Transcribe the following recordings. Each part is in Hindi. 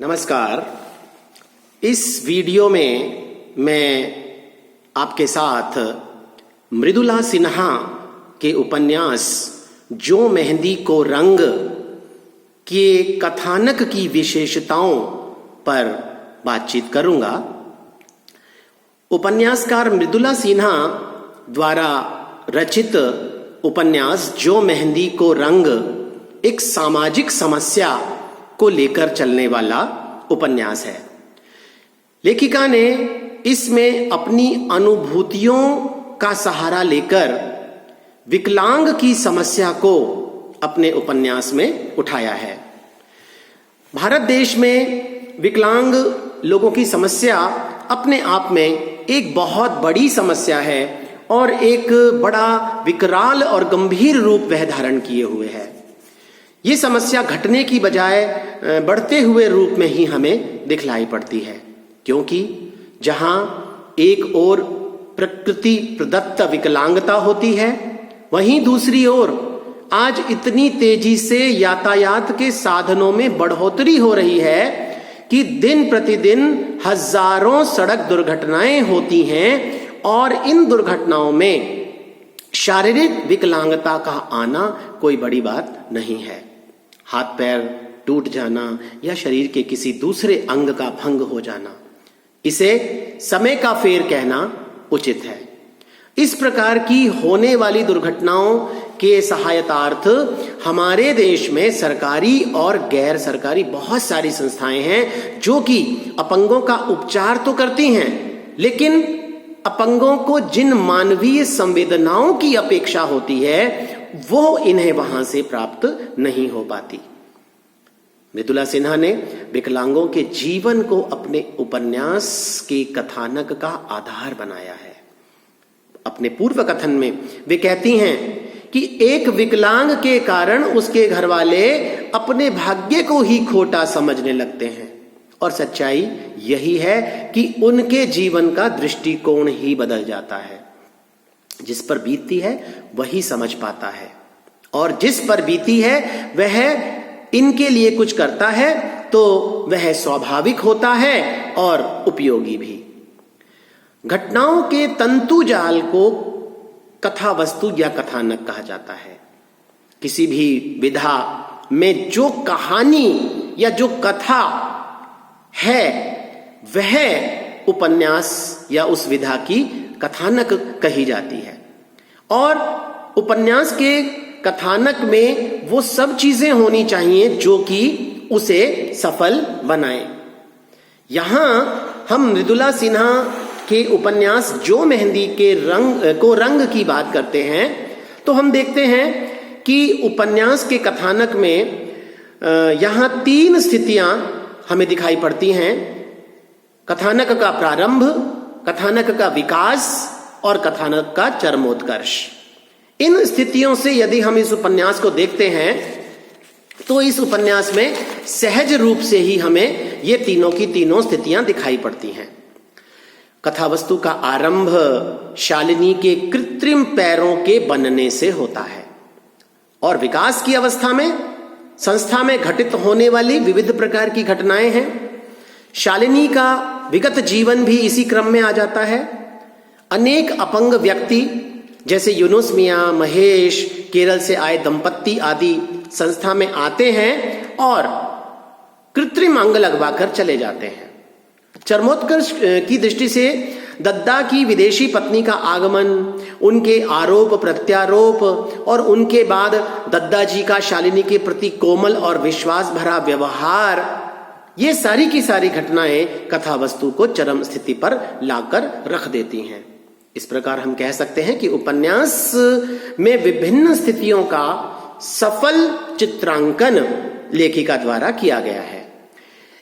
नमस्कार। इस वीडियो में मैं आपके साथ मृदुला सिन्हा के उपन्यास जो मेहंदी को रंग के कथानक की विशेषताओं पर बातचीत करूंगा। उपन्यासकार मृदुला सिन्हा द्वारा रचित उपन्यास जो मेहंदी को रंग एक सामाजिक समस्या को लेकर चलने वाला उपन्यास है। लेखिका ने इसमें अपनी अनुभूतियों का सहारा लेकर विकलांग की समस्या को अपने उपन्यास में उठाया है। भारत देश में विकलांग लोगों की समस्या अपने आप में एक बहुत बड़ी समस्या है और एक बड़ा विकराल और गंभीर रूप वह धारण किए हुए है। ये समस्या घटने की बजाय बढ़ते हुए रूप में ही हमें दिखलाई पड़ती है, क्योंकि जहां एक ओर प्रकृति प्रदत्त विकलांगता होती है, वहीं दूसरी ओर आज इतनी तेजी से यातायात के साधनों में बढ़ोतरी हो रही है कि दिन प्रतिदिन हजारों सड़क दुर्घटनाएं होती हैं और इन दुर्घटनाओं में शारीरिक विकलांगता का आना कोई बड़ी बात नहीं है। हाथ पैर टूट जाना या शरीर के किसी दूसरे अंग का भंग हो जाना, इसे समय का फेर कहना उचित है। इस प्रकार की होने वाली दुर्घटनाओं के सहायतार्थ हमारे देश में सरकारी और गैर सरकारी बहुत सारी संस्थाएं हैं जो कि अपंगों का उपचार तो करती हैं, लेकिन अपंगों को जिन मानवीय संवेदनाओं की अपेक्षा होती है वो इन्हें वहां से प्राप्त नहीं हो पाती। मृदुला सिन्हा ने विकलांगों के जीवन को अपने उपन्यास के कथानक का आधार बनाया है। अपने पूर्व कथन में वे कहती हैं कि एक विकलांग के कारण उसके घर वाले अपने भाग्य को ही खोटा समझने लगते हैं, और सच्चाई यही है कि उनके जीवन का दृष्टिकोण ही बदल जाता है। जिस पर बीतती है वही समझ पाता है, और जिस पर बीती है वह इनके लिए कुछ करता है तो वह स्वाभाविक होता है और उपयोगी भी। घटनाओं के तंतु जाल को कथा वस्तु या कथानक कहा जाता है। किसी भी विधा में जो कहानी या जो कथा है वह उपन्यास या उस विधा की कथानक कही जाती है, और उपन्यास के कथानक में वो सब चीजें होनी चाहिए जो कि उसे सफल बनाए। यहां हम मृदुला सिन्हा के उपन्यास जो मेहंदी के रंग की बात करते हैं तो हम देखते हैं कि उपन्यास के कथानक में यहां तीन स्थितियां हमें दिखाई पड़ती हैं: कथानक का प्रारंभ, कथानक का विकास और कथानक का चरमोत्कर्ष। इन स्थितियों से यदि हम इस उपन्यास को देखते हैं तो इस उपन्यास में सहज रूप से ही हमें ये तीनों की तीनों स्थितियां दिखाई पड़ती हैं। कथावस्तु का आरंभ शालिनी के कृत्रिम पैरों के बनने से होता है, और विकास की अवस्था में संस्था में घटित होने वाली विविध प्रकार की घटनाएं हैं। शालिनी का विगत जीवन भी इसी क्रम में आ जाता है। अनेक अपंग व्यक्ति जैसे यूनुस मियां, महेश, केरल से आए दंपत्ति आदि संस्था में आते हैं और कृत्रिम अंग लगवाकर चले जाते हैं। चरमोत्कर्ष की दृष्टि से दद्दा की विदेशी पत्नी का आगमन, उनके आरोप प्रत्यारोप और उनके बाद दद्दा जी का शालिनी के प्रति कोमल और विश्वास भरा व्यवहार, ये सारी की सारी घटनाएं कथावस्तु को चरम स्थिति पर लाकर रख देती हैं। इस प्रकार हम कह सकते हैं कि उपन्यास में विभिन्न स्थितियों का सफल चित्रांकन लेखिका द्वारा किया गया है।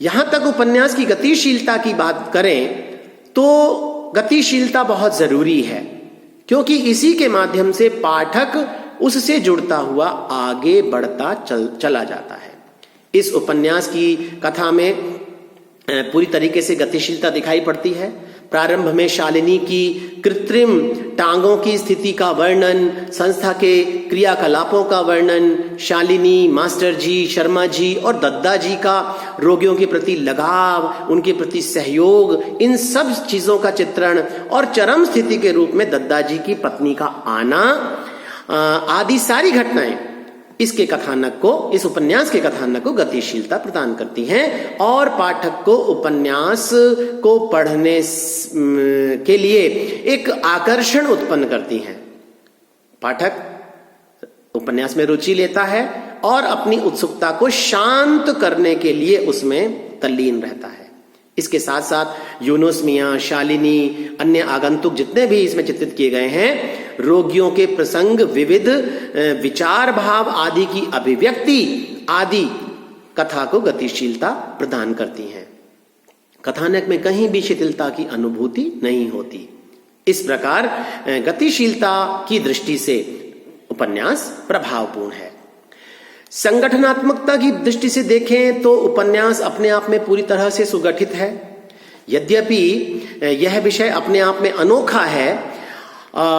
यहां तक उपन्यास की गतिशीलता की बात करें तो गतिशीलता बहुत जरूरी है, क्योंकि इसी के माध्यम से पाठक उससे जुड़ता हुआ आगे बढ़ता चला जाता है। इस उपन्यास की कथा में पूरी तरीके से गतिशीलता दिखाई पड़ती है। प्रारंभ में शालिनी की कृत्रिम टांगों की स्थिति का वर्णन, संस्था के क्रियाकलापों का वर्णन, शालिनी, मास्टर जी, शर्मा जी और दद्दा जी का रोगियों के प्रति लगाव, उनके प्रति सहयोग, इन सब चीजों का चित्रण और चरम स्थिति के रूप में दद्दा जी की पत्नी का आना आदि सारी घटनाएं इसके कथानक को, इस उपन्यास के कथानक को गतिशीलता प्रदान करती हैं और पाठक को उपन्यास को पढ़ने के लिए एक आकर्षण उत्पन्न करती हैं। पाठक उपन्यास में रुचि लेता है और अपनी उत्सुकता को शांत करने के लिए उसमें तल्लीन रहता है। इसके साथ साथ यूनुस मियां, शालिनी, अन्य आगंतुक जितने भी इसमें चित्रित किए गए हैं, रोगियों के प्रसंग, विविध विचार भाव आदि की अभिव्यक्ति आदि कथा को गतिशीलता प्रदान करती हैं। कथानक में कहीं भी शिथिलता की अनुभूति नहीं होती। इस प्रकार गतिशीलता की दृष्टि से उपन्यास प्रभावपूर्ण है। संगठनात्मकता की दृष्टि से देखें तो उपन्यास अपने आप में पूरी तरह से सुगठित है। यद्यपि यह विषय अपने आप में अनोखा है,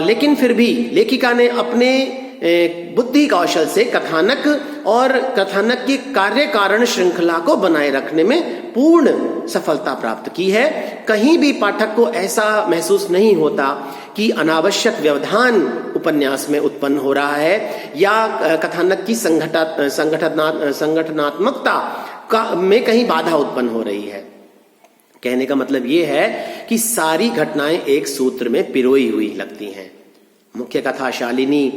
लेकिन फिर भी लेखिका ने अपने बुद्धि कौशल से कथानक और कथानक की कार्य कारण श्रृंखला को बनाए रखने में पूर्ण सफलता प्राप्त की है। कहीं भी पाठक को ऐसा महसूस नहीं होता कि अनावश्यक व्यवधान उपन्यास में उत्पन्न हो रहा है या कथानक की संगठनात्मकता में कहीं बाधा उत्पन्न हो रही है। कहने का मतलब यह है कि सारी घटनाएं एक सूत्र में पिरोई हुई लगती हैं। मुख्य कथा शालिनी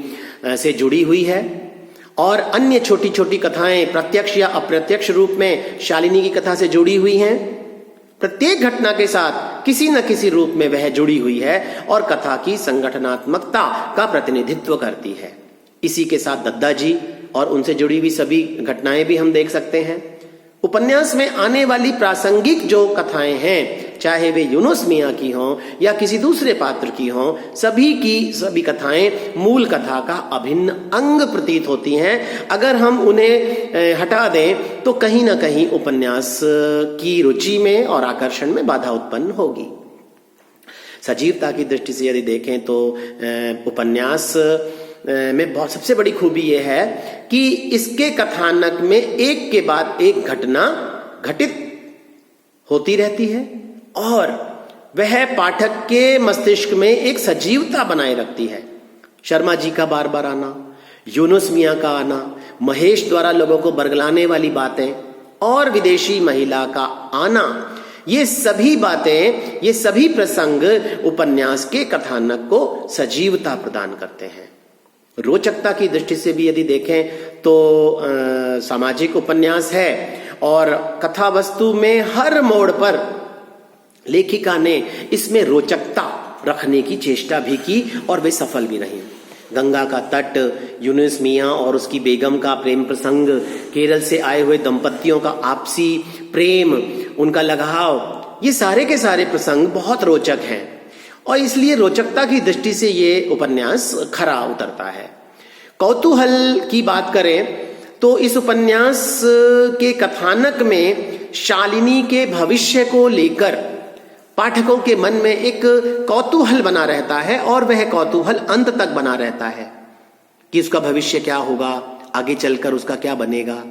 से जुड़ी हुई है और अन्य छोटी छोटी कथाएं प्रत्यक्ष या अप्रत्यक्ष रूप में शालिनी की कथा से जुड़ी हुई हैं। प्रत्येक घटना के साथ किसी न किसी रूप में वह जुड़ी हुई है और कथा की संगठनात्मकता का प्रतिनिधित्व करती है। इसी के साथ दद्दा जी और उनसे जुड़ी हुई सभी घटनाएं भी हम देख सकते हैं। उपन्यास में आने वाली प्रासंगिक जो कथाएं हैं, चाहे वे यूनुस मियां की हों या किसी दूसरे पात्र की हों, सभी की सभी कथाएं मूल कथा का अभिन्न अंग प्रतीत होती हैं। अगर हम उन्हें हटा दें तो कहीं ना कहीं उपन्यास की रुचि में और आकर्षण में बाधा उत्पन्न होगी। सजीवता की दृष्टि से यदि देखें तो उपन्यास में बहुत सबसे बड़ी खूबी यह है कि इसके कथानक में एक के बाद एक घटना घटित होती रहती है और वह पाठक के मस्तिष्क में एक सजीवता बनाए रखती है। शर्मा जी का बार बार आना, यूनुस मियां का आना, महेश द्वारा लोगों को बरगलाने वाली बातें और विदेशी महिला का आना, ये सभी बातें, ये सभी प्रसंग उपन्यास के कथानक को सजीवता प्रदान करते हैं। रोचकता की दृष्टि से भी यदि देखें तो सामाजिक उपन्यास है और कथा वस्तु में हर मोड़ पर लेखिका ने इसमें रोचकता रखने की चेष्टा भी की और वे सफल भी रही। गंगा का तट, यूनुस मियां और उसकी बेगम का प्रेम प्रसंग, केरल से आए हुए दंपतियों का आपसी प्रेम, उनका लगाव, ये सारे के सारे प्रसंग बहुत रोचक हैं और इसलिए रोचकता की दृष्टि से ये उपन्यास खरा उतरता है। कौतूहल की बात करें तो इस उपन्यास के कथानक में शालिनी के भविष्य को लेकर पाठकों के मन में एक कौतूहल बना रहता है और वह कौतूहल अंत तक बना रहता है कि उसका भविष्य क्या होगा, आगे चलकर उसका क्या बनेगा।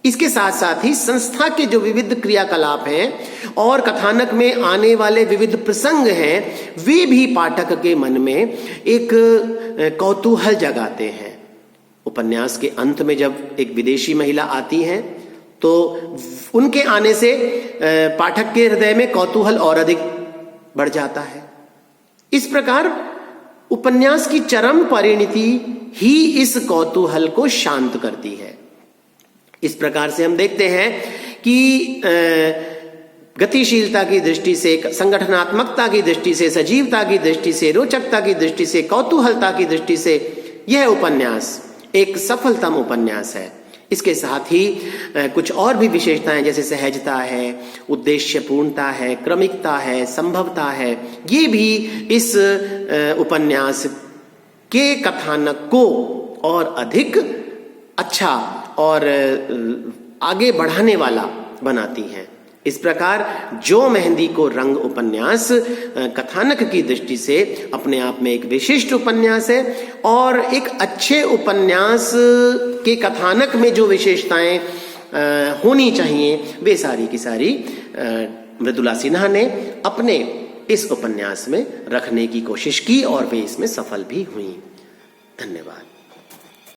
इसके साथ साथ ही संस्था के जो विविध क्रियाकलाप हैं और कथानक में आने वाले विविध प्रसंग हैं, वे भी पाठक के मन में एक कौतूहल जगाते हैं। उपन्यास के अंत में जब एक विदेशी महिला आती हैं तो उनके आने से पाठक के हृदय में कौतूहल और अधिक बढ़ जाता है। इस प्रकार उपन्यास की चरम परिणति ही इस कौतूहल को शांत करती है। इस प्रकार से हम देखते हैं कि गतिशीलता की दृष्टि से, संगठनात्मकता की दृष्टि से, सजीवता की दृष्टि से, रोचकता की दृष्टि से, कौतूहलता की दृष्टि से यह उपन्यास एक सफलतम उपन्यास है। इसके साथ ही कुछ और भी विशेषताएं जैसे सहजता है, उद्देश्यपूर्णता है, क्रमिकता है, संभवता है, ये भी इस उपन्यास के कथानक को और अधिक अच्छा और आगे बढ़ाने वाला बनाती हैं। इस प्रकार जो मेहंदी को रंग उपन्यास कथानक की दृष्टि से अपने आप में एक विशिष्ट उपन्यास है और एक अच्छे उपन्यास के कथानक में जो विशेषताएं होनी चाहिए वे सारी की सारी मृदुला सिन्हा ने अपने इस उपन्यास में रखने की कोशिश की और वे इसमें सफल भी हुई। धन्यवाद।